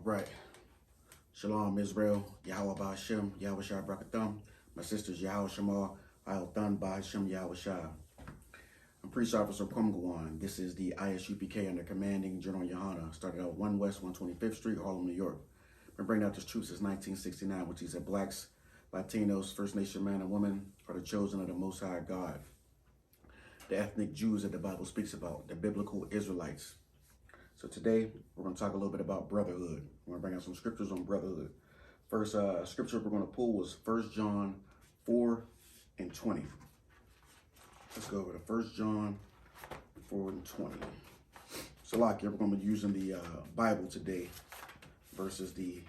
Right. Shalom, Israel. Yahweh Ba'Hashem, Yahweh Shai Brakatham. My sisters, Yahweh Shemal, Ayothan Ba'Hashem, Yahweh Shai. I'm Priest Officer Gawan. This is the I.S.U.P.K. under commanding Gen.YAHANNA. Started out 1 West 125th Street, Harlem, New York. Been bringing out this truth since 1969, which is that blacks, Latinos, First Nation man and woman are the chosen of the Most High God. The ethnic Jews that the Bible speaks about, the biblical Israelites. So today, we're going to talk a little bit about brotherhood. We're going to bring out some scriptures on brotherhood. First scripture we're going to pull was 1 John 4:20. Let's go over to 1 John 4:20. So like we're going to be using the Bible today versus the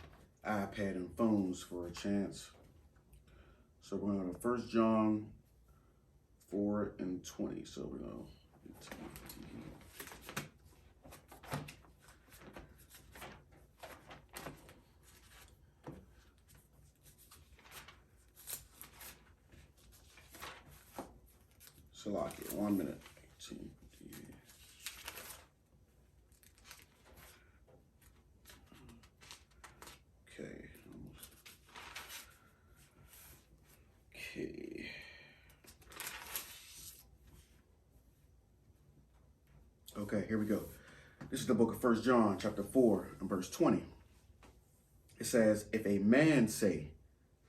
iPad and phones for a chance. So we're going to 1 John 4:20. So we're going to Salakia, 1 minute. 18. Okay. Okay. Okay, here we go. This is the book of 1 John, chapter 4, and verse 20. It says, if a man say,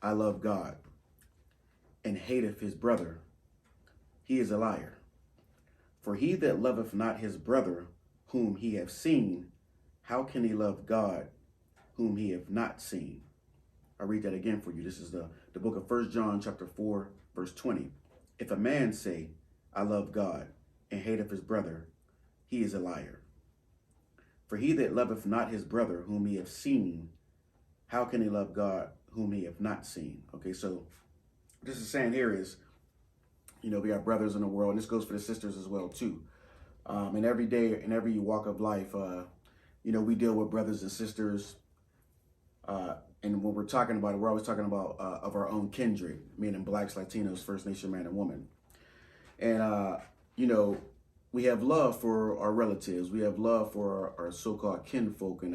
I love God, and hateth his brother, he is a liar. For he that loveth not his brother, whom he hath seen, how can he love God, whom he hath not seen? I'll read that again for you. This is the book of 1 John chapter 4, verse 20. If a man say, I love God, and hateth his brother, he is a liar. For he that loveth not his brother, whom he hath seen, how can he love God, whom he hath not seen? Okay, so this is saying here is, you know, we have brothers in the world, and this goes for the sisters as well, too. And every day, in every walk of life, you know, we deal with brothers and sisters. And when we're talking about it, we're always talking about of our own kindred, meaning blacks, Latinos, First Nation man and woman. And, you know, we have love for our relatives. We have love for our so-called kinfolk and,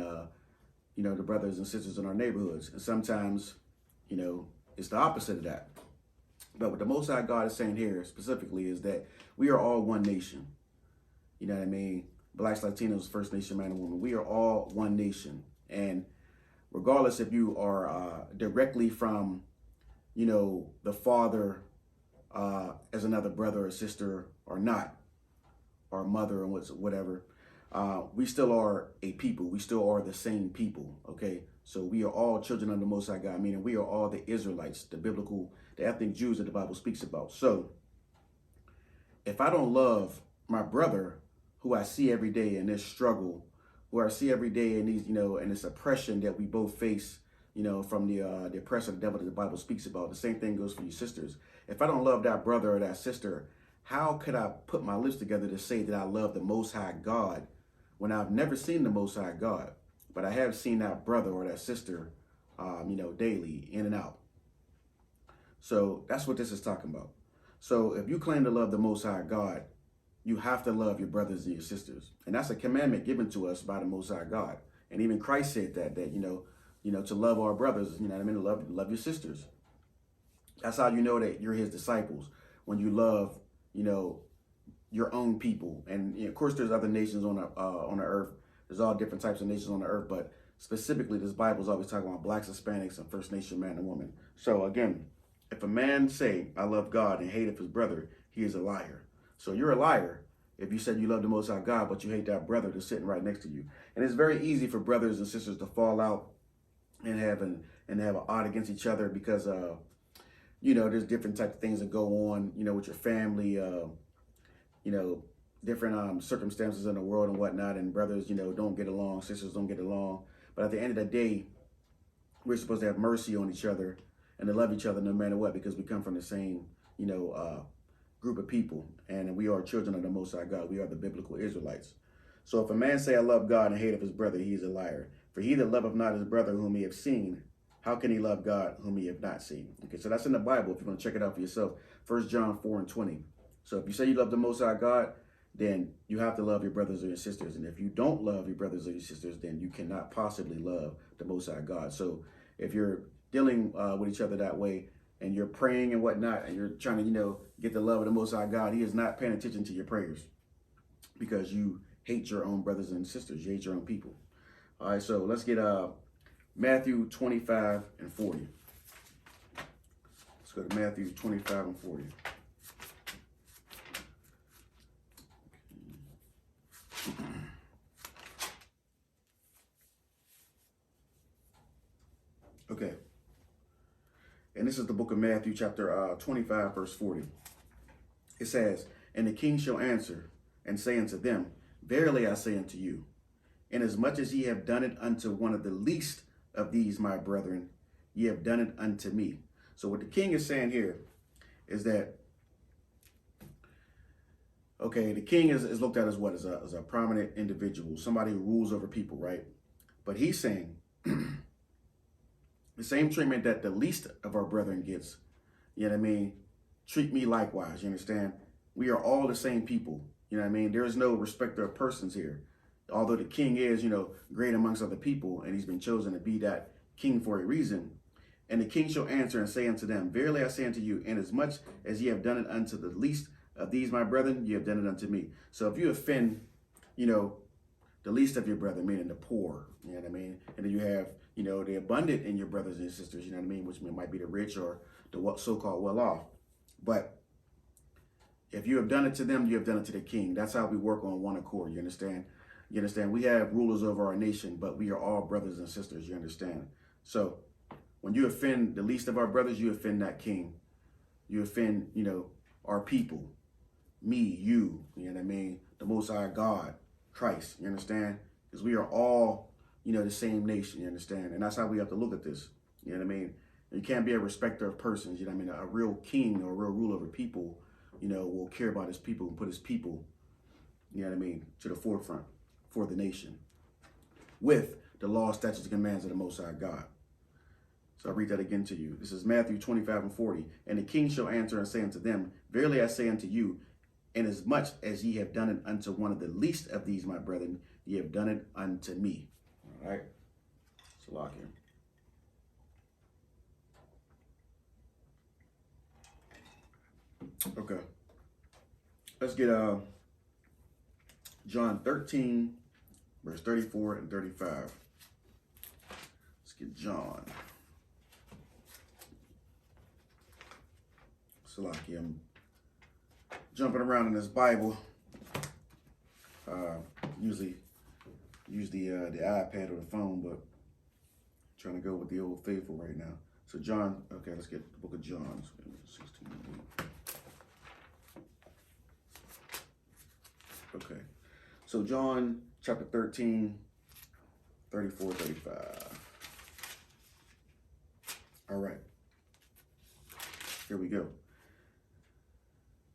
you know, the brothers and sisters in our neighborhoods. And sometimes, you know, it's the opposite of that. But what the Most High God is saying here specifically is that we are all one nation. You know what I mean? Blacks, Latinos, First Nation man and woman. We are all one nation. And regardless if you are directly from, you know, the father as another brother or sister or not, or mother or whatever, we still are a people. We still are the same people, okay? So we are all children of the Most High God, meaning we are all the Israelites, the biblical, the ethnic Jews that the Bible speaks about. So if I don't love my brother who I see every day in this struggle, who I see every day in these, you know, and this oppression that we both face, you know, from the oppressor, the devil that the Bible speaks about, the same thing goes for you sisters. If I don't love that brother or that sister, how could I put my lips together to say that I love the Most High God when I've never seen the Most High God, but I have seen that brother or that sister, you know, daily, in and out. So that's what this is talking about. So if you claim to love the Most High God, you have to love your brothers and your sisters. And that's a commandment given to us by the Most High God. And even Christ said that you know, to love our brothers, you know what I mean, to love your sisters. That's how you know that you're his disciples, when you love, you know, your own people. And you know, of course, there's other nations on the earth. There's all different types of nations on the earth, but specifically, this Bible is always talking about blacks, Hispanics, and First Nation man and woman. So again, if a man say, I love God, and hateth his brother, he is a liar. So you're a liar if you said you love the Most High God, but you hate that brother that's sitting right next to you. And it's very easy for brothers and sisters to fall out and have an odd against each other because, you know, there's different types of things that go on, you know, with your family, you know, different circumstances in the world and whatnot. And brothers, you know, don't get along, sisters don't get along. But at the end of the day, we're supposed to have mercy on each other and to love each other no matter what, because we come from the same, you know, group of people, and we are children of the Most High God. We are the biblical Israelites. So if a man say, I love God, and hate of his brother, he is a liar. For he that loveth not his brother whom he hath seen, how can he love God whom he hath not seen? Okay, so that's in the Bible if you want to check it out for yourself. 1 John 4:20. So if you say you love the Most High God, then you have to love your brothers or your sisters. And if you don't love your brothers or your sisters, then you cannot possibly love the Most High God. So if you're dealing with each other that way, and you're praying and whatnot, and you're trying to, get the love of the Most High God, he is not paying attention to your prayers because you hate your own brothers and sisters. You hate your own people. All right, so let's get Matthew 25 and 40. Let's go to Matthew 25 and 40. Okay. And this is the book of Matthew, chapter 25, verse 40. It says, "And the king shall answer and say unto them, Verily I say unto you, inasmuch as ye have done it unto one of the least of these my brethren, ye have done it unto me." So what the king is saying here is that, okay, the king is looked at as what? As a prominent individual, somebody who rules over people, right? But he's saying the same treatment that the least of our brethren gets, you know what I mean? Treat me likewise, you understand? We are all the same people, you know what I mean? There is no respecter of persons here. Although the king is, great amongst other people, and he's been chosen to be that king for a reason. "And the king shall answer and say unto them, Verily I say unto you, inasmuch as ye have done it unto the least of these my brethren, ye have done it unto me." So if you offend, the least of your brethren, meaning the poor, you know what I mean? And then you have, the abundant in your brothers and sisters, you know what I mean? Which might be the rich or the so-called well-off. But if you have done it to them, you have done it to the king. That's how we work on one accord, you understand? You understand? We have rulers over our nation, but we are all brothers and sisters, you understand? So when you offend the least of our brothers, you offend that king. You offend, our people, me, you know what I mean? The Most High God, Christ, you understand? Because we are all, the same nation, you understand? And that's how we have to look at this, you know what I mean? You can't be a respecter of persons, you know what I mean? A real king or a real ruler over people, will care about his people and put his people, you know what I mean, to the forefront for the nation with the law, statutes, and commands of the Most High God. So I'll read that again to you. This is Matthew 25 and 40. "And the king shall answer and say unto them, Verily I say unto you, inasmuch as ye have done it unto one of the least of these my brethren, ye have done it unto me." All right. So lock in. Okay. Let's get John 13, verse 34 and 35. Let's get John. Salaki, I'm jumping around in this Bible. Usually use the iPad or the phone, but I'm trying to go with the old faithful right now. So John, okay, let's get the book of John. 16. Okay, so John chapter 13, 34, 35. All right, here we go.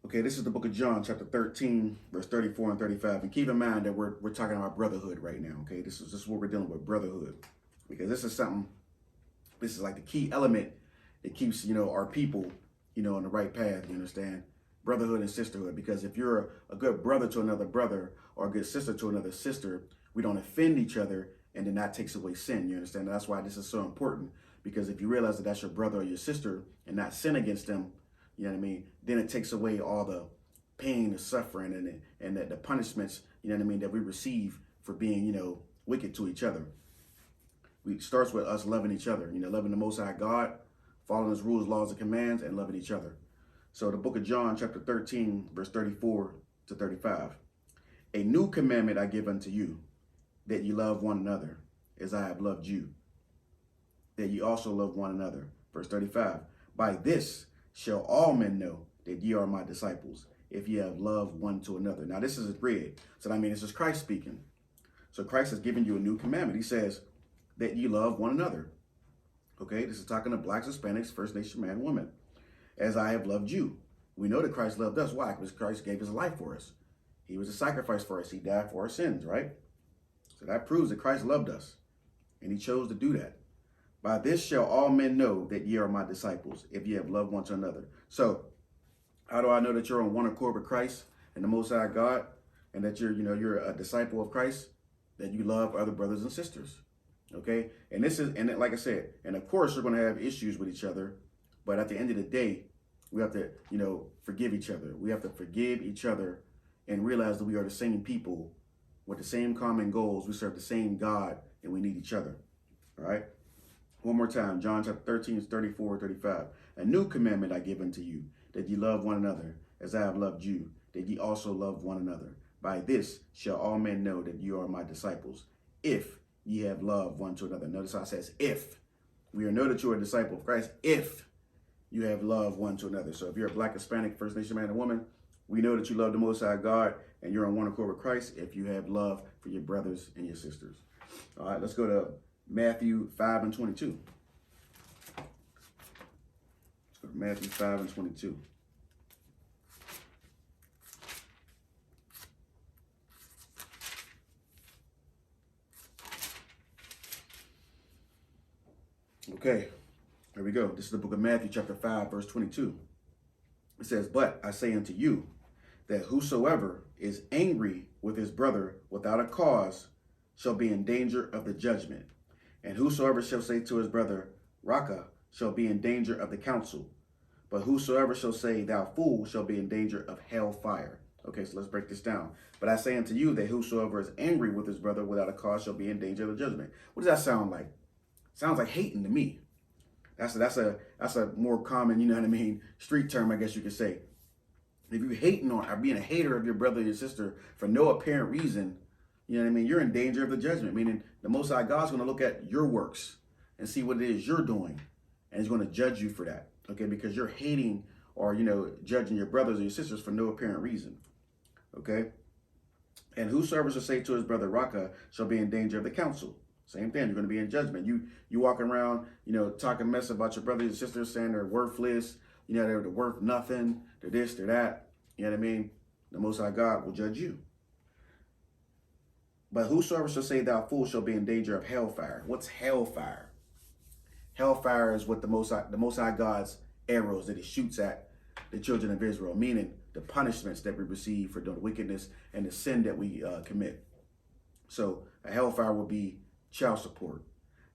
Okay, this is the book of John chapter 13, verse 34 and 35. And keep in mind that we're talking about brotherhood right now, okay? This is what we're dealing with, brotherhood. Because this is like the key element that keeps, our people, on the right path, you understand? Brotherhood and sisterhood. Because if you're a good brother to another brother or a good sister to another sister, we don't offend each other, and then that takes away sin, you understand? That's why this is so important. Because if you realize that that's your brother or your sister and not sin against them, you know what I mean, then it takes away all the pain, the suffering, and the punishments, you know what I mean, that we receive for being, wicked to each other. It starts with us loving each other, loving the Most High God, following his rules, laws, and commands, and loving each other. So the book of John, chapter 13, verse 34 to 35. "A new commandment I give unto you, that ye love one another, as I have loved you, that ye also love one another." Verse 35. "By this shall all men know that ye are my disciples, if ye have love one to another." Now this is read. So this is Christ speaking. So Christ has given you a new commandment. He says that ye love one another. Okay, this is talking to blacks, Hispanics, First Nation man, woman. "As I have loved you." We know that Christ loved us. Why? Because Christ gave his life for us. He was a sacrifice for us. He died for our sins, right? So that proves that Christ loved us, and he chose to do that. "By this shall all men know that ye are my disciples, if ye have loved one to another." So how do I know that you're on one accord with Christ and the Most High God? and that you're a disciple of Christ, that you love other brothers and sisters. Okay, and like I said, and of course we're going to have issues with each other, but at the end of the day, we have to forgive each other. We have to forgive each other and realize that we are the same people with the same common goals. We serve the same God, and we need each other. All right. One more time, John chapter 13, 34, 35. A new commandment I give unto you, that ye love one another, as I have loved you, that ye also love one another. By this shall all men know that you are my disciples, if ye have love one to another. Notice how it says if. We are know that you are a disciple of Christ if you have love one to another. So if you're a Black, Hispanic, First Nation man and woman, we know that you love the Most High God and you're on one accord with Christ if you have love for your brothers and your sisters. All right, let's go to Matthew 5 and 22. Let's go to Matthew 5 and 22. Okay, here we go. This is the book of Matthew, chapter 5, verse 22. It says, but I say unto you, that whosoever is angry with his brother without a cause shall be in danger of the judgment. And whosoever shall say to his brother, Raka, shall be in danger of the council. But whosoever shall say, thou fool, shall be in danger of hell fire. Okay, so let's break this down. But I say unto you that whosoever is angry with his brother without a cause shall be in danger of the judgment. What does that sound like? Sounds like hating to me. That's a more common, street term, I guess you could say. If you're hating on or being a hater of your brother or your sister for no apparent reason, you're in danger of the judgment. Meaning the Most High God's going to look at your works and see what it is you're doing, and he's going to judge you for that. Okay, because you're hating or judging your brothers or your sisters for no apparent reason. Okay, and whosoever shall say to his brother Raka shall be in danger of the council. Same thing. You're going to be in judgment. You walking around, talking mess about your brothers and sisters, saying they're worthless. They're worth nothing. They're this, they're that. You know what I mean? The Most High God will judge you. But whosoever shall say thou fool shall be in danger of hellfire. What's hellfire? Hellfire is what the Most High God's arrows that he shoots at the children of Israel, meaning the punishments that we receive for doing wickedness and the sin that we commit. So a hellfire will be child support.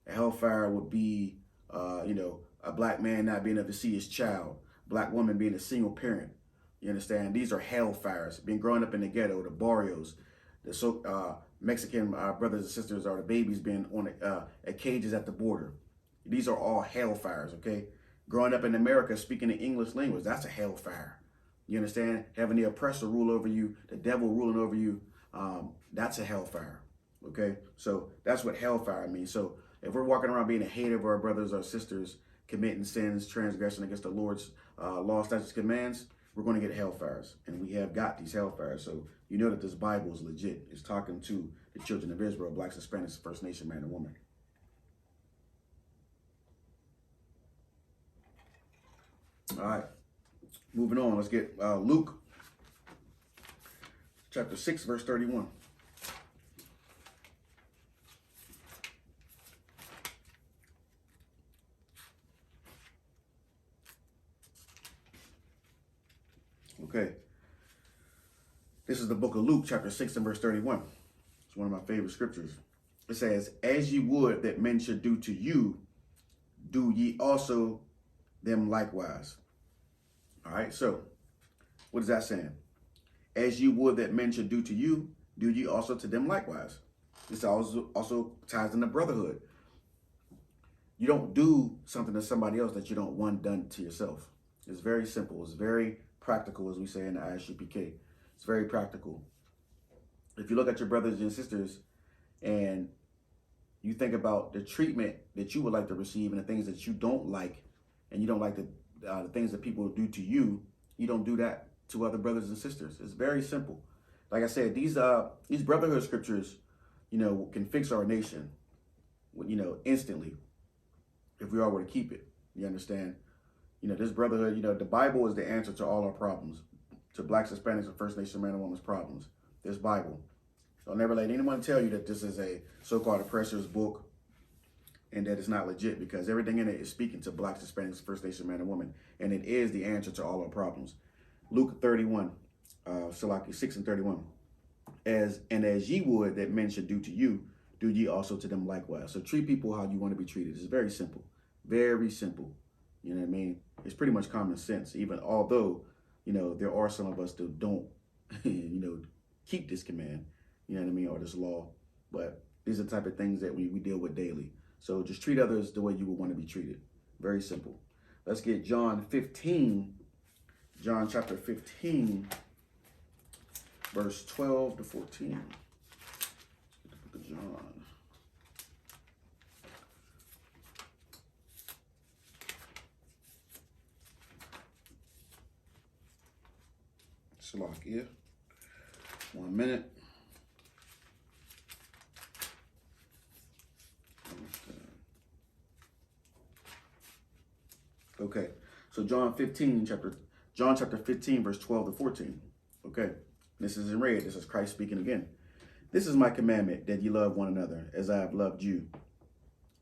A hellfire would be, a black man not being able to see his child, black woman being a single parent. You understand? These are hellfires. Being growing up in the ghetto, the barrios, the Mexican brothers and sisters are the babies being on at cages at the border. These are all hellfires, okay? Growing up in America, speaking the English language, that's a hellfire. You understand? Having the oppressor rule over you, the devil ruling over you, that's a hellfire. Okay, so that's what hellfire means. So if we're walking around being a hater of our brothers or sisters, committing sins, transgression against the Lord's law, statutes, commands, we're going to get hellfires. And we have got these hellfires. So you know that this Bible is legit. It's talking to the children of Israel, blacks, Hispanics, First Nation man and woman. All right, moving on. Let's get Luke chapter 6, verse 31. Okay, this is the book of Luke, chapter 6 and verse 31. It's one of my favorite scriptures. It says, as ye would that men should do to you, do ye also them likewise. All right, so what is that saying? As you would that men should do to you, do ye also to them likewise. This also ties into brotherhood. You don't do something to somebody else that you don't want done to yourself. It's very simple. It's very practical, as we say in the I.S.U.P.K. It's very practical. If you look at your brothers and sisters and you think about the treatment that you would like to receive and the things that you don't like, and you don't like the things that people do to you, you don't do that to other brothers and sisters. It's very simple. Like I said, these brotherhood scriptures, can fix our nation, instantly if we all were to keep it. You understand? This brotherhood, the Bible is the answer to all our problems, to blacks, Hispanics, and First Nation man and woman's problems. This Bible. Don't never let anyone tell you that this is a so-called oppressor's book and that it's not legit, because everything in it is speaking to blacks, Hispanics, First Nation man and woman, and it is the answer to all our problems. Luke 31, 6 and 31. as ye would that men should do to you, do ye also to them likewise. So treat people how you want to be treated. It's very simple. Very simple. You know what I mean? It's pretty much common sense, even although, there are some of us that don't, keep this command, you know what I mean, or this law. But these are the type of things that we deal with daily. So just treat others the way you would want to be treated. Very simple. Let's get John chapter 15, verse 12 to 14. The book of John. Salakia. 1 minute. Okay, so John chapter 15, verse 12 to 14. Okay, this is in red. This is Christ speaking again. This is my commandment, that ye love one another, as I have loved you.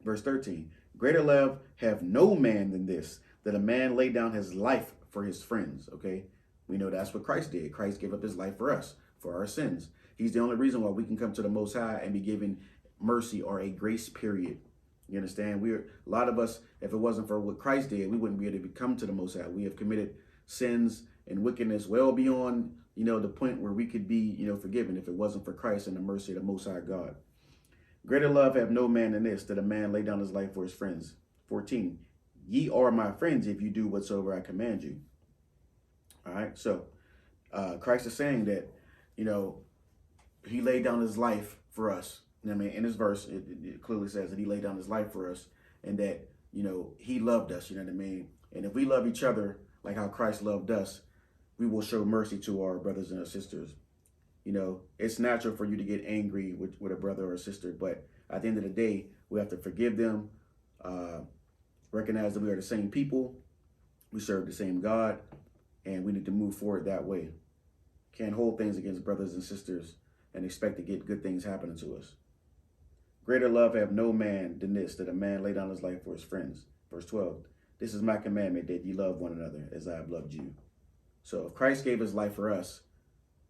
Verse 13, greater love have no man than this, that a man lay down his life for his friends. Okay, we know that's what Christ did. Christ gave up his life for us, for our sins. He's the only reason why we can come to the Most High and be given mercy or a grace period. You understand? A lot of us, if it wasn't for what Christ did, we wouldn't be able to come to the Most High. We have committed sins and wickedness well beyond, the point where we could be, forgiven if it wasn't for Christ and the mercy of the Most High God. Greater love have no man than this, that a man lay down his life for his friends. 14, ye are my friends if you do whatsoever I command you. All right. So Christ is saying that, he laid down his life for us. I mean, in this verse, it clearly says that he laid down his life for us and that, he loved us, you know what I mean? And if we love each other like how Christ loved us, we will show mercy to our brothers and our sisters. It's natural for you to get angry with a brother or a sister, but at the end of the day, we have to forgive them, recognize that we are the same people, we serve the same God, and we need to move forward that way. Can't hold things against brothers and sisters and expect to get good things happening to us. Greater love have no man than this, that a man lay down his life for his friends. Verse 12, this is my commandment, that ye love one another as I have loved you. So if Christ gave his life for us,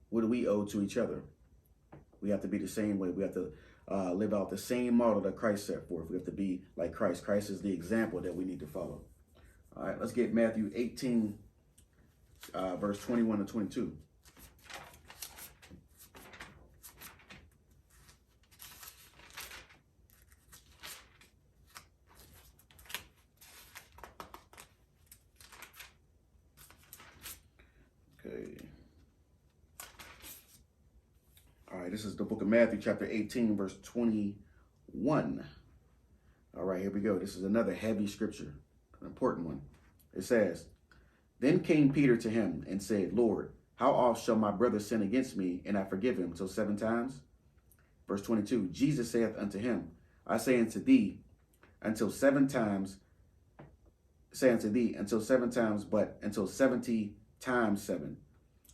what do we owe to each other? We have to be the same way. We have to live out the same model that Christ set forth. We have to be like Christ. Christ is the example that we need to follow. All right, let's get Matthew 18, verse 21 to 22. All right, this is the book of Matthew, chapter 18, verse 21. All right, here we go. This is another heavy scripture, an important one. It says, then came Peter to him and said, Lord, how oft shall my brother sin against me, and I forgive him? Till 7 times? Verse 22, Jesus saith unto him, I say unto thee, until 7 times, until 7 times, but until 70 times 7.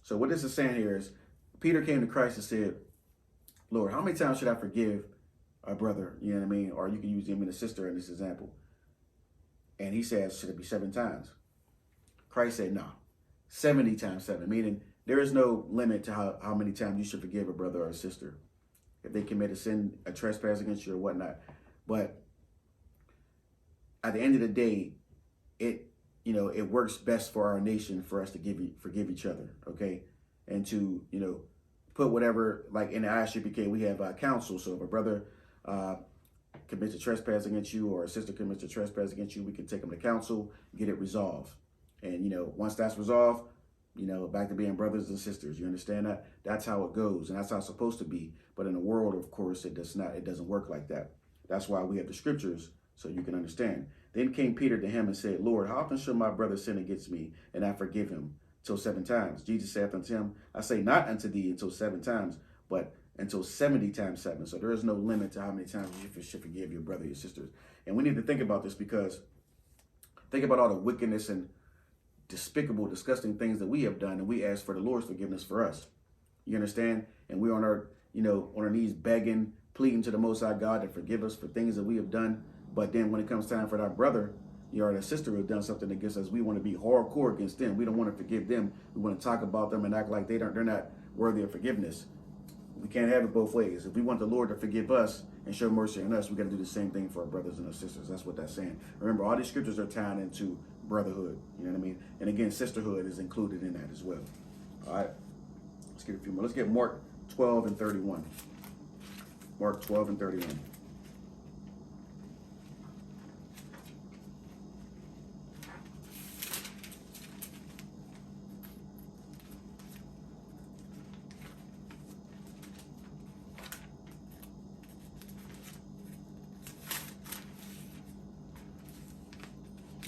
So what this is saying here is, Peter came to Christ and said, Lord, how many times should I forgive a brother? You know what I mean? Or you can use him and a sister in this example. And he says, should it be 7 times? Christ said, no, 70 times 7, meaning there is no limit to how many times you should forgive a brother or a sister if they commit a sin, a trespass against you or whatnot. But at the end of the day, it works best for our nation for us to forgive each other, okay? And to, put whatever, like in the I.S.U.P.K, we have counsel. So if a brother commits a trespass against you or a sister commits a trespass against you, we can take them to counsel, get it resolved. And, once that's resolved, back to being brothers and sisters. You understand that? That's how it goes. And that's how it's supposed to be. But in the world, of course, it doesn't work like that. That's why we have the scriptures, so you can understand. Then came Peter to him and said, Lord, how often shall my brother sin against me, and I forgive him? Till 7 times. Jesus saith unto him, I say not unto thee until 7 times, but until 70 times 7. So there is no limit to how many times you should forgive your brother, your sisters. And we need to think about this, because think about all the wickedness and despicable, disgusting things that we have done, and we ask for the Lord's forgiveness for us. You understand? And we're on our knees begging, pleading to the Most High God to forgive us for things that we have done. But then when it comes time for our brother, or their sister who have done something against us, we want to be hardcore against them. We don't want to forgive them. We want to talk about them and act like they're not worthy of forgiveness. We can't have it both ways. If we want the Lord to forgive us and show mercy on us, we got to do the same thing for our brothers and our sisters. That's what that's saying. Remember, all these scriptures are tied into brotherhood. You know what I mean? And again, sisterhood is included in that as well. All right. Let's get a few more. Let's get Mark 12 and 31. Mark 12 and 31.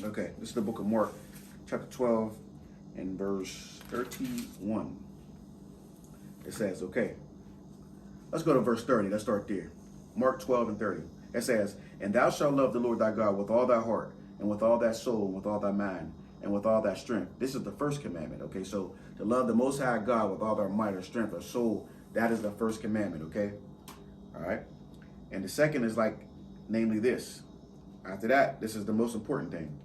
Okay, this is the book of Mark, chapter 12 and verse 31. It says, okay, let's go to verse 30. Let's start there. Mark 12 and 30. It says, and thou shalt love the Lord thy God with all thy heart, and with all thy soul, and with all thy mind, and with all thy strength. This is the first commandment, okay? So to love the Most High God with all thy might or strength or soul, that is the first commandment, okay? All right? And the second is like, namely this. After that, this is the most important thing.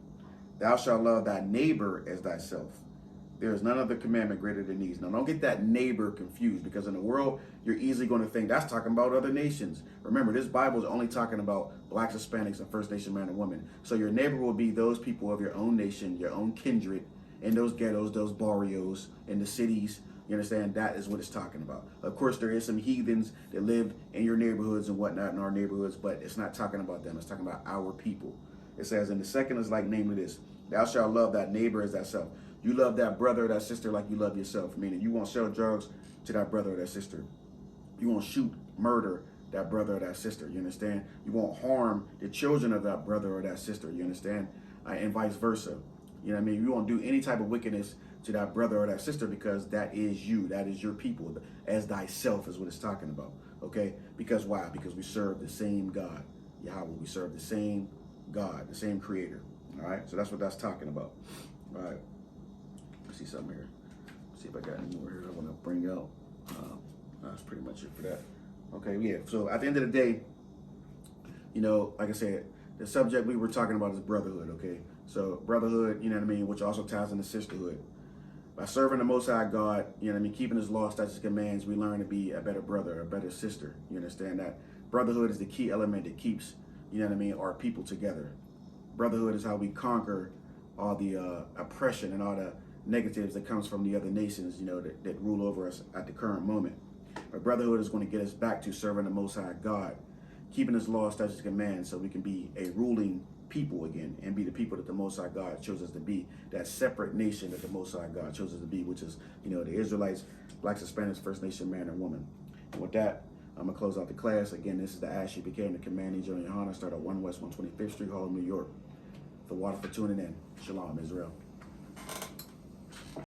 Thou shalt love thy neighbor as thyself. There is none other commandment greater than these. Now, don't get that neighbor confused, because in the world, you're easily going to think that's talking about other nations. Remember, this Bible is only talking about blacks, Hispanics, and First Nation man and woman. So your neighbor will be those people of your own nation, your own kindred, in those ghettos, those barrios, in the cities. You understand? That is what it's talking about. Of course, there is some heathens that lived in your neighborhoods and whatnot in our neighborhoods, but it's not talking about them. It's talking about our people. It says, and the second is like, namely this, thou shalt love thy neighbor as thyself. You love that brother or that sister like you love yourself, meaning you won't sell drugs to that brother or that sister. You won't shoot, murder that brother or that sister, you understand? You won't harm the children of that brother or that sister, you understand? And vice versa. You know what I mean? You won't do any type of wickedness to that brother or that sister, because that is you. That is your people. As thyself is what it's talking about, okay? Because why? Because we serve the same God, Yahweh. We serve the same God, the same creator, all right? So that's what that's talking about, all right? Let's see something here. Let's see if I got any more here I want to bring out. That's pretty much it for that. Okay, yeah, so at the end of the day, you know, like I said, the subject we were talking about is brotherhood, okay? So brotherhood, you know what I mean, which also ties into sisterhood. By serving the Most High God, you know what I mean, keeping his law, statutes, commands, we learn to be a better brother, a better sister. You understand that? Brotherhood is the key element that keeps, you know what I mean, our people together. Brotherhood is how we conquer all the oppression and all the negatives that comes from the other nations, you know, that rule over us at the current moment. But brotherhood is going to get us back to serving the Most High God, keeping his law, statutes, commands, so we can be a ruling people again and be the people that the Most High God chose us to be, that separate nation that the Most High God chose us to be, which is, you know, the Israelites, blacks, Hispanics, First Nation man and woman. And with that, I'm going to close out the class. Again, this is the I.S.U.P.K. and the commanding Gen.YAHANNA, start at 1 West 125th Street, Harlem, New York. The water for tuning in. Shalom, Israel.